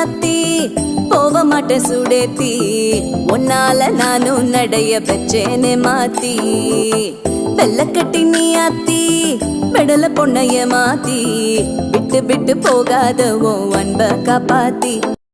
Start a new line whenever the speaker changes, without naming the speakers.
மாத்தி போக மாட்டேன் சுடேத்தி உன்னால நானும் நடைய பெற்றேனே மாத்தி வெள்ள கட்டி நீ ஆத்தி பெடல பொண்ணைய மாத்தி விட்டு விட்டு போகாத உன் அன்ப காப்பாத்தி